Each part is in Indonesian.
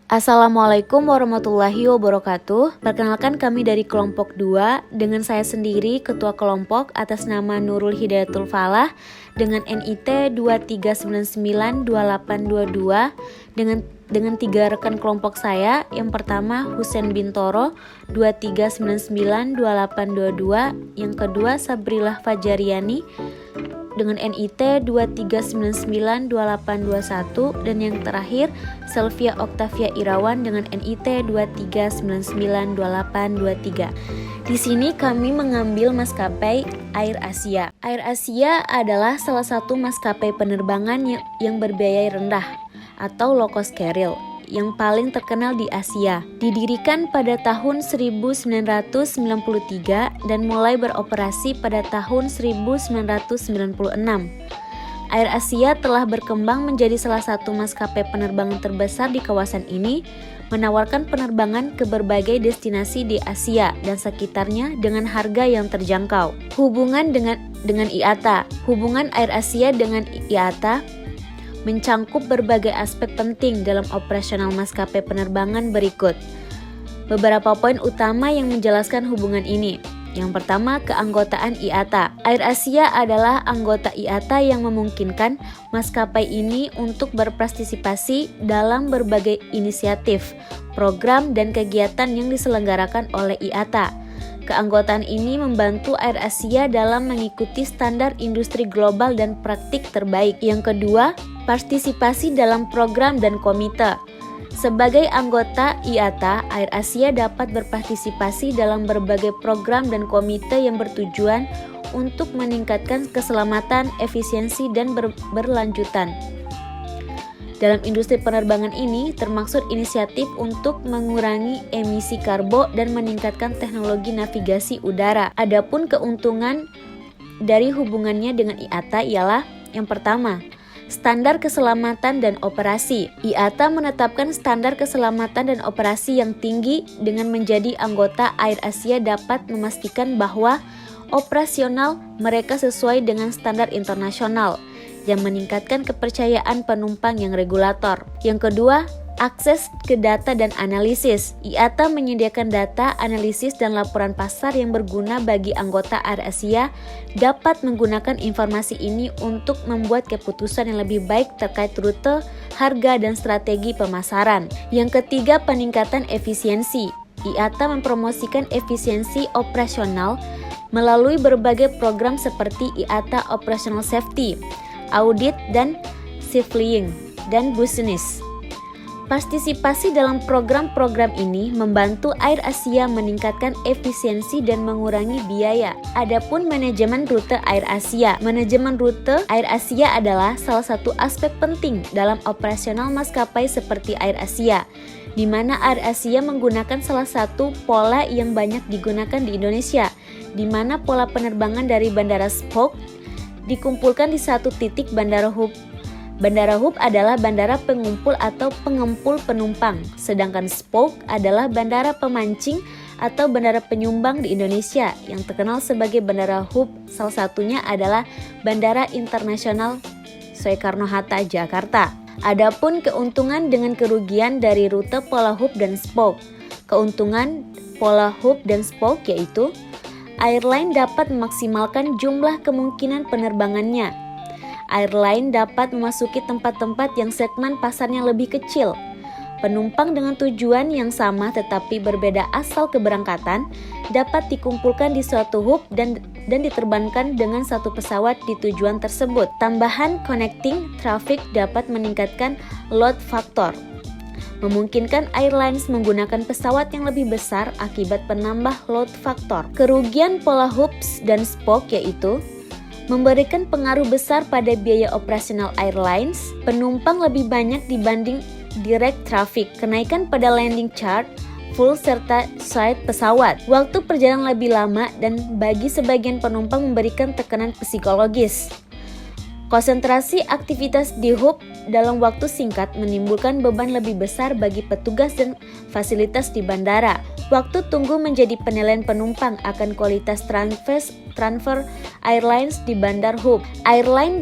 Assalamualaikum warahmatullahi wabarakatuh. Perkenalkan, kami dari kelompok 2 dengan saya sendiri ketua kelompok atas nama Nurul Hidayatul Falah dengan NIT 23992822 dengan 3 rekan kelompok saya. Yang pertama Husein Bintoro 23992822, yang kedua Sabrilah Fajariani dengan NIT 23992821, dan yang terakhir Selvia Oktavia Irawan dengan NIT 23992823. Di sini kami mengambil maskapai Air Asia. Air Asia adalah salah satu maskapai penerbangan yang berbiaya rendah atau low cost carrier yang paling terkenal di Asia. Didirikan pada tahun 1993 dan mulai beroperasi pada tahun 1996. Air Asia telah berkembang menjadi salah satu maskapai penerbangan terbesar di kawasan ini, menawarkan penerbangan ke berbagai destinasi di Asia dan sekitarnya dengan harga yang terjangkau. Hubungan dengan IATA. Hubungan Air Asia dengan IATA mencangkup berbagai aspek penting dalam operasional maskapai penerbangan berikut. Beberapa poin utama yang menjelaskan hubungan ini. Yang pertama, keanggotaan IATA. Air Asia adalah anggota IATA yang memungkinkan maskapai ini untuk berpartisipasi dalam berbagai inisiatif, program, dan kegiatan yang diselenggarakan oleh IATA. Keanggotaan ini membantu Air Asia dalam mengikuti standar industri global dan praktik terbaik. Yang kedua, partisipasi dalam program dan komite. Sebagai anggota IATA, Air Asia dapat berpartisipasi dalam berbagai program dan komite yang bertujuan untuk meningkatkan keselamatan, efisiensi, dan berlanjutan. Dalam industri penerbangan ini termaksud inisiatif untuk mengurangi emisi karbon dan meningkatkan teknologi navigasi udara. Adapun keuntungan dari hubungannya dengan IATA ialah yang pertama, standar keselamatan dan operasi. IATA menetapkan standar keselamatan dan operasi yang tinggi. Dengan menjadi anggota, Air Asia dapat memastikan bahwa operasional mereka sesuai dengan standar internasional yang meningkatkan kepercayaan penumpang yang regulator. Yang kedua, akses ke data dan analisis. IATA menyediakan data, analisis, dan laporan pasar yang berguna bagi anggota Air Asia dapat menggunakan informasi ini untuk membuat keputusan yang lebih baik terkait rute, harga, dan strategi pemasaran. Yang ketiga, peningkatan efisiensi. IATA mempromosikan efisiensi operasional melalui berbagai program seperti IATA Operational Safety, audit, dan safelying, dan business. Partisipasi dalam program-program ini membantu Air Asia meningkatkan efisiensi dan mengurangi biaya. Adapun manajemen rute Air Asia. Manajemen rute Air Asia adalah salah satu aspek penting dalam operasional maskapai seperti Air Asia, di mana Air Asia menggunakan salah satu pola yang banyak digunakan di Indonesia, di mana pola penerbangan dari Bandara Spoke dikumpulkan di satu titik Bandara Hub. Bandara Hub adalah bandara pengumpul atau pengempul penumpang, sedangkan Spoke adalah bandara pemancing atau bandara penyumbang di Indonesia yang terkenal sebagai Bandara Hub. Salah satunya adalah Bandara Internasional Soekarno-Hatta, Jakarta. Adapun keuntungan dengan kerugian dari rute pola hub dan spoke. Keuntungan pola hub dan spoke yaitu airline dapat memaksimalkan jumlah kemungkinan penerbangannya. Airline dapat memasuki tempat-tempat yang segmen pasarnya lebih kecil. Penumpang dengan tujuan yang sama tetapi berbeda asal keberangkatan dapat dikumpulkan di suatu hub dan diterbangkan dengan satu pesawat di tujuan tersebut. Tambahan connecting traffic dapat meningkatkan load factor, memungkinkan airlines menggunakan pesawat yang lebih besar akibat penambah load factor. Kerugian pola hubs dan spoke yaitu memberikan pengaruh besar pada biaya operasional airlines, penumpang lebih banyak dibanding direct traffic, kenaikan pada landing charge, full serta side pesawat, waktu perjalanan lebih lama, dan bagi sebagian penumpang memberikan tekanan psikologis. Konsentrasi aktivitas di hub dalam waktu singkat menimbulkan beban lebih besar bagi petugas dan fasilitas di bandara. Waktu tunggu menjadi penilaian penumpang akan kualitas transfer airlines di bandar hub. Airline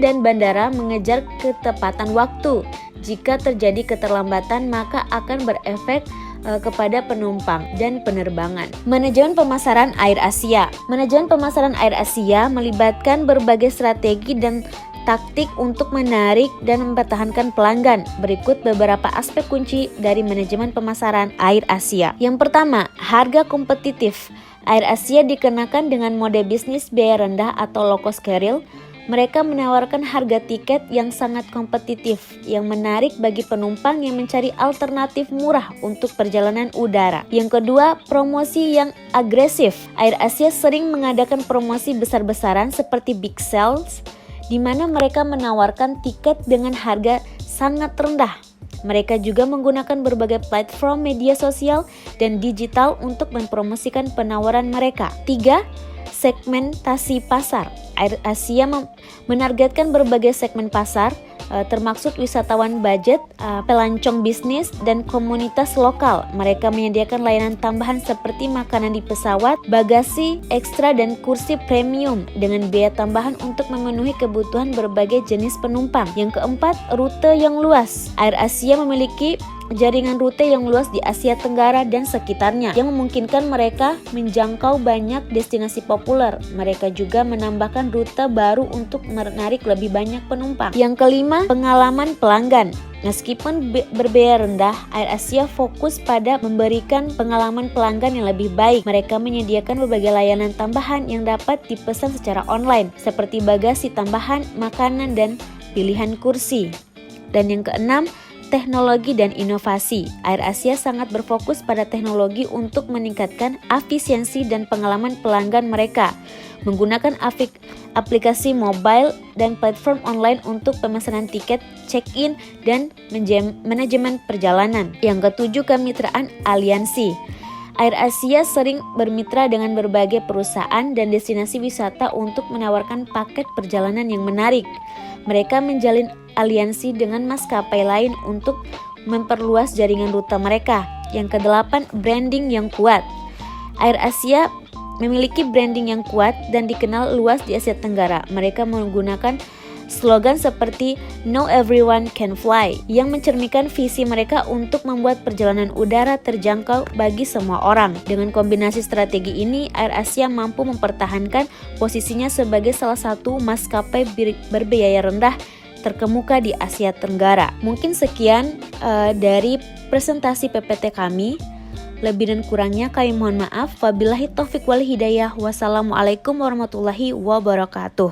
dan bandara mengejar ketepatan waktu. Jika terjadi keterlambatan, maka akan berefek kepada penumpang dan penerbangan. Manajemen pemasaran Air Asia. Manajemen pemasaran Air Asia melibatkan berbagai strategi dan taktik untuk menarik dan mempertahankan pelanggan. Berikut beberapa aspek kunci dari manajemen pemasaran Air Asia. Yang pertama, harga kompetitif. Air Asia dikenakan dengan mode bisnis biaya rendah atau low cost carrier. Mereka menawarkan harga tiket yang sangat kompetitif, yang menarik bagi penumpang yang mencari alternatif murah untuk perjalanan udara. Yang kedua, promosi yang agresif. Air Asia sering mengadakan promosi besar-besaran seperti big sales, di mana mereka menawarkan tiket dengan harga sangat rendah. Mereka juga menggunakan berbagai platform media sosial dan digital untuk mempromosikan penawaran mereka. 3. Segmentasi pasar. Air Asia menargetkan berbagai segmen pasar, termasuk wisatawan budget, pelancong bisnis, dan komunitas lokal. Mereka menyediakan layanan tambahan seperti makanan di pesawat, bagasi ekstra, dan kursi premium dengan biaya tambahan untuk memenuhi kebutuhan berbagai jenis penumpang. Yang keempat, rute yang luas. Air Asia memiliki jaringan rute yang luas di Asia Tenggara dan sekitarnya yang memungkinkan mereka menjangkau banyak destinasi populer. Mereka juga menambahkan rute baru untuk menarik lebih banyak penumpang. Yang kelima, pengalaman pelanggan. Meskipun berbiaya rendah, Air Asia fokus pada memberikan pengalaman pelanggan yang lebih baik. Mereka menyediakan berbagai layanan tambahan yang dapat dipesan secara online, seperti bagasi tambahan, makanan, dan pilihan kursi. Dan yang keenam, teknologi dan inovasi. Air Asia sangat berfokus pada teknologi untuk meningkatkan efisiensi dan pengalaman pelanggan mereka, menggunakan aplikasi mobile dan platform online untuk pemesanan tiket, check-in, dan manajemen perjalanan. Yang ketujuh, kemitraan aliansi. Air Asia sering bermitra dengan berbagai perusahaan dan destinasi wisata untuk menawarkan paket perjalanan yang menarik. Mereka menjalin aliansi dengan maskapai lain untuk memperluas jaringan rute mereka. Yang kedelapan, branding yang kuat. Air Asia memiliki branding yang kuat dan dikenal luas di Asia Tenggara. Mereka menggunakan slogan seperti "Know Everyone Can Fly" yang mencerminkan visi mereka untuk membuat perjalanan udara terjangkau bagi semua orang. Dengan kombinasi strategi ini, Air Asia mampu mempertahankan posisinya sebagai salah satu maskapai berbiaya rendah terkemuka di Asia Tenggara. Mungkin sekian dari presentasi PPT kami. Lebih dan kurangnya kami mohon maaf. Wabillahi taufik wal hidayah. Wassalamualaikum warahmatullahi wabarakatuh.